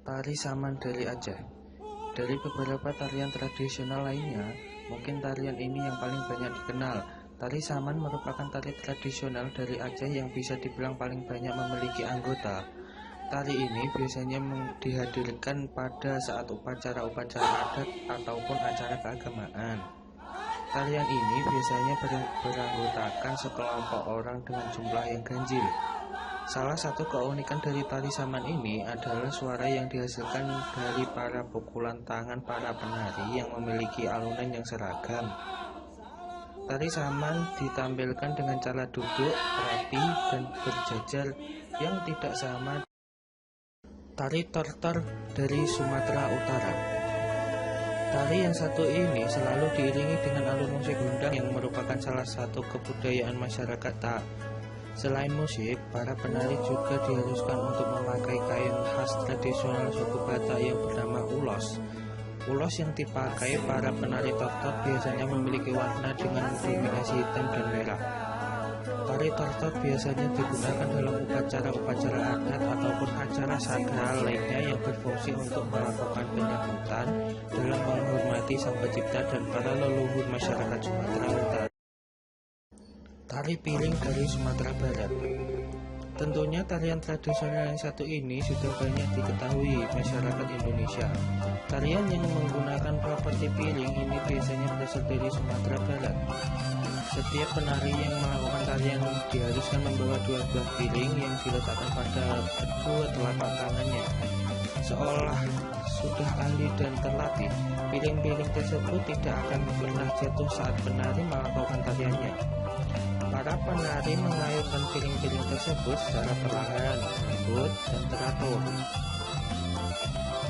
Tari Saman dari Aceh. Dari beberapa tarian tradisional lainnya, mungkin tarian ini yang paling banyak dikenal. Tari Saman merupakan tari tradisional dari Aceh yang bisa dibilang paling banyak memiliki anggota. Tari ini biasanya dihadirkan pada saat upacara-upacara adat ataupun acara keagamaan. Tarian ini biasanya beranggotakan sekelompok orang dengan jumlah yang ganjil. Salah satu keunikan dari tari Saman ini adalah suara yang dihasilkan dari para pukulan tangan para penari yang memiliki alunan yang seragam. Tari Saman ditampilkan dengan cara duduk, rapi, dan berjajar yang tidak sama. Tari Tortor dari Sumatera Utara. Tari yang satu ini selalu diiringi dengan alun musik gundang yang merupakan salah satu kebudayaan masyarakat Tak. Selain musik, para penari juga diharuskan untuk memakai kain khas tradisional suku Batak yang bernama ulos. Ulos yang dipakai para penari tortor biasanya memiliki warna dengan dominasi hitam dan merah. Tari tortor biasanya digunakan dalam upacara-upacara adat ataupun acara sakral lainnya yang berfungsi untuk melakukan penyambutan dalam menghormati Sang Pencipta dan para leluhur masyarakat Sumatera Utara. Tari Piring dari Sumatera Barat. Tentunya tarian tradisional yang satu ini sudah banyak diketahui masyarakat Indonesia. Tarian yang menggunakan properti piring ini biasanya berasal dari Sumatera Barat. Setiap penari yang melakukan tarian diharuskan membawa dua buah piring yang diletakkan pada kedua telapak tangannya. Seolah sudah ahli dan terlatih, piring-piring tersebut tidak akan pernah jatuh saat penari melakukan tariannya. Para penari mengayunkan piring-piring tersebut secara perlahan, lembut, dan teratur.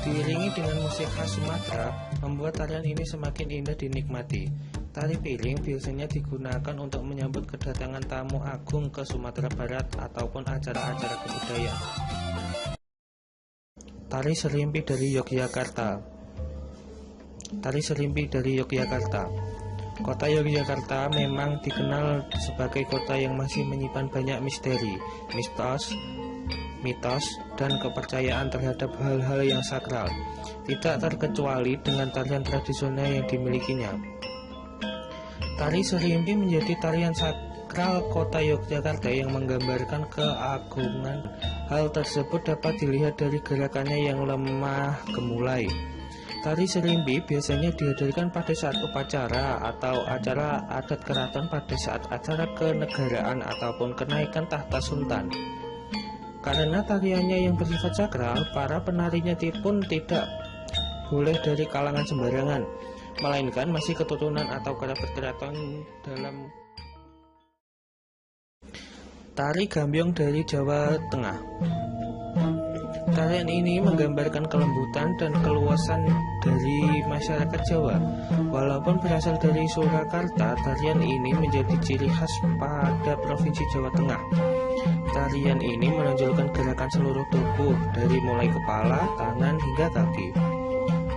Diiringi dengan musik khas Sumatera, membuat tarian ini semakin indah dinikmati. Tari piring biasanya digunakan untuk menyambut kedatangan tamu agung ke Sumatera Barat ataupun acara-acara kebudayaan. Tari Serimpi dari Yogyakarta. Tari Serimpi dari Yogyakarta. Kota Yogyakarta memang dikenal sebagai kota yang masih menyimpan banyak misteri, mitos, dan kepercayaan terhadap hal-hal yang sakral, tidak terkecuali dengan tarian tradisional yang dimilikinya. Tari Serimpi menjadi tarian sakral kota Yogyakarta yang menggambarkan keagungan. Hal tersebut dapat dilihat dari gerakannya yang lemah gemulai. Tari Serimpi biasanya dihadirkan pada saat upacara atau acara adat keraton pada saat acara kenegaraan ataupun kenaikan tahta sultan. Karena tariannya yang bersifat sakral, para penarinya pun tidak boleh dari kalangan sembarangan, melainkan masih keturunan atau kerabat keraton dalam. Tari Gambyong dari Jawa Tengah. Tarian ini menggambarkan kelembutan dan keluasan dari masyarakat Jawa. Walaupun berasal dari Surakarta, tarian ini menjadi ciri khas pada Provinsi Jawa Tengah. Tarian ini menonjolkan gerakan seluruh tubuh, dari mulai kepala, tangan, hingga kaki.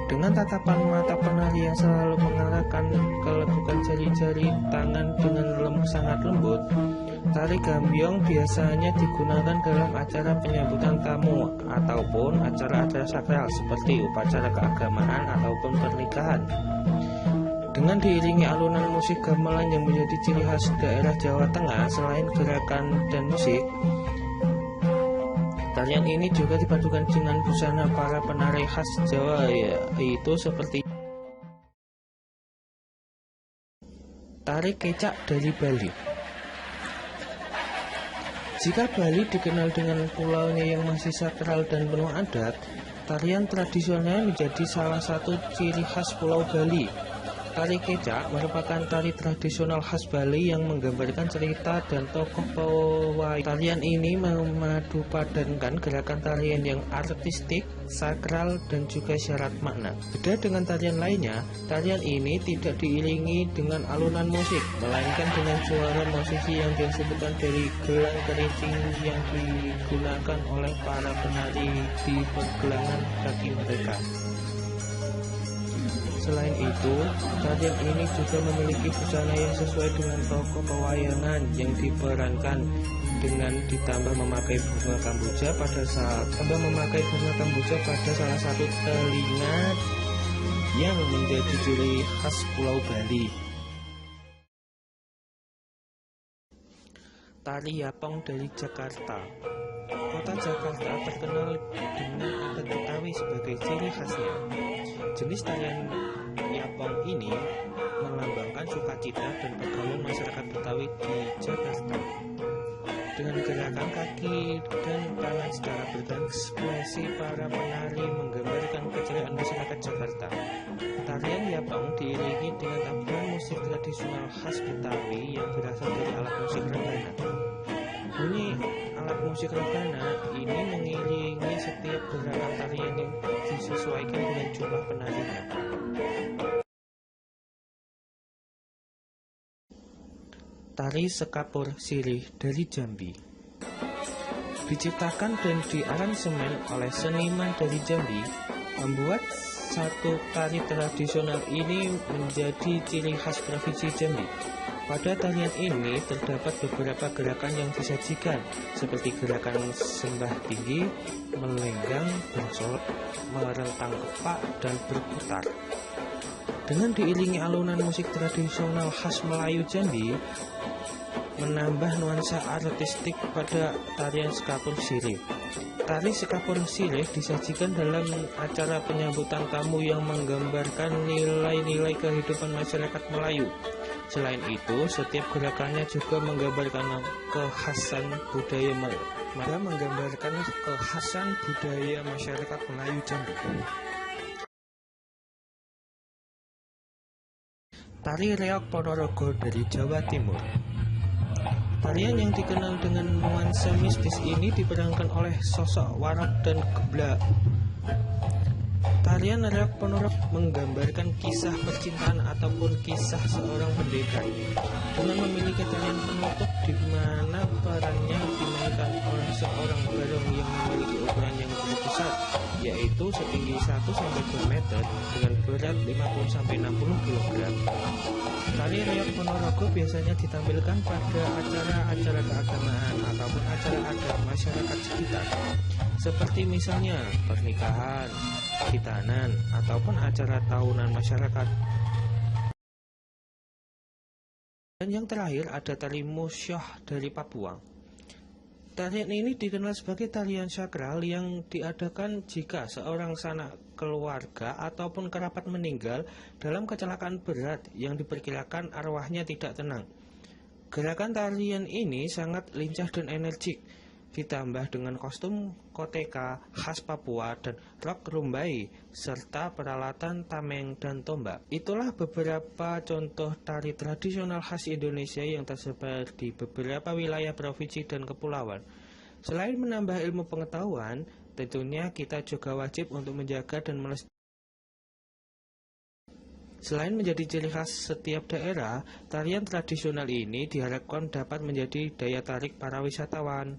Dengan tatapan mata penari yang selalu mengarahkan kelekukan jari-jari tangan dengan sangat lembut, tari Gambyong biasanya digunakan dalam acara penyambutan tamu ataupun acara-acara sakral seperti upacara keagamaan ataupun pernikahan. Dengan diiringi alunan musik gamelan yang menjadi ciri khas daerah Jawa Tengah, selain gerakan dan musik, tarian ini juga dipadukan dengan busana para penari khas Jawa, yaitu seperti tari kecak dari Bali. Jika Bali dikenal dengan pulaunya yang masih sakral dan penuh adat, tarian tradisional menjadi salah satu ciri khas Pulau Bali. Tari kecak merupakan tari tradisional khas Bali yang menggambarkan cerita dan tokoh pewayangan. Tarian ini memadupadankan gerakan tarian yang artistik, sakral, dan juga syarat makna. Beda dengan tarian lainnya, tarian ini tidak diiringi dengan alunan musik, melainkan dengan suara musisi yang disebutkan dari gelang kerincing yang digunakan oleh para penari di pergelangan kaki mereka. Selain itu, tarian ini juga memiliki busana yang sesuai dengan tokoh pewayangan yang diperankan. dengan ditambah memakai bunga kamboja pada salah satu telinga yang menjadi ciri khas Pulau Bali. Tari Yapong dari Jakarta. Kota Jakarta terkenal dengan adat Betawi sebagai ciri khasnya. Jenis tarian Yapong ini melambangkan sukacita dan pergaulan masyarakat Betawi di Jakarta. Dengan gerakan kaki dan tangan secara berekspresi, para penari menggambarkan keceriaan masyarakat Jakarta. Tarian Yapong diiringi dengan tabuhan musik tradisional khas Betawi yang berasal dari alat musik rebana. Bunyi alat musik rebana ini mengiringi setiap gerakan tarian yang disesuaikan dengan jumlah penarinya. Tari Sekapur Sirih dari Jambi. Diciptakan dan diaransemen oleh seniman dari Jambi, membuat satu tari tradisional ini menjadi ciri khas Provinsi Jambi. Pada tarian ini terdapat beberapa gerakan yang disajikan, seperti gerakan sembah tinggi, melenggang, bersolek, merentang kepak, dan berputar. Dengan diiringi alunan musik tradisional khas Melayu Jambi, menambah nuansa artistik pada tarian Sekapur Sirih. Tari Sekapur Sirih disajikan dalam acara penyambutan tamu yang menggambarkan nilai-nilai kehidupan masyarakat Melayu. Selain itu, setiap gerakannya juga menggambarkan kekhasan budaya masyarakat Melayu Jambi. Tari Reog Ponorogo dari Jawa Timur. Tarian yang dikenal dengan nuansa mistis ini diperankan oleh sosok Warog dan Gebla. Tarian Reog Ponorogo menggambarkan kisah percintaan ataupun kisah seorang pendekar. Dengan memiliki tarian penutup di mana perannya dimainkan oleh seorang barong yang memiliki ukuran yang cukup besar, yaitu setinggi 1-2 meter dengan berat 50-60 kg. Tari Reog Ponorogo biasanya ditampilkan pada acara-acara keagamaan ataupun acara adat masyarakat sekitar, seperti misalnya pernikahan, khitanan, ataupun acara tahunan masyarakat. Dan yang terakhir ada tari Musyoh dari Papua. Tarian ini dikenal sebagai tarian sakral yang diadakan jika seorang sanak keluarga ataupun kerabat meninggal dalam kecelakaan berat yang diperkirakan arwahnya tidak tenang. Gerakan tarian ini sangat lincah dan energik, ditambah dengan kostum koteka khas Papua dan rok rumbai serta peralatan tameng dan tombak. Itulah beberapa contoh tari tradisional khas Indonesia yang tersebar di beberapa wilayah provinsi dan kepulauan. Selain menambah ilmu pengetahuan, tentunya kita juga wajib untuk menjaga dan melestarikan. Selain menjadi ciri khas setiap daerah, tarian tradisional ini diharapkan dapat menjadi daya tarik para wisatawan.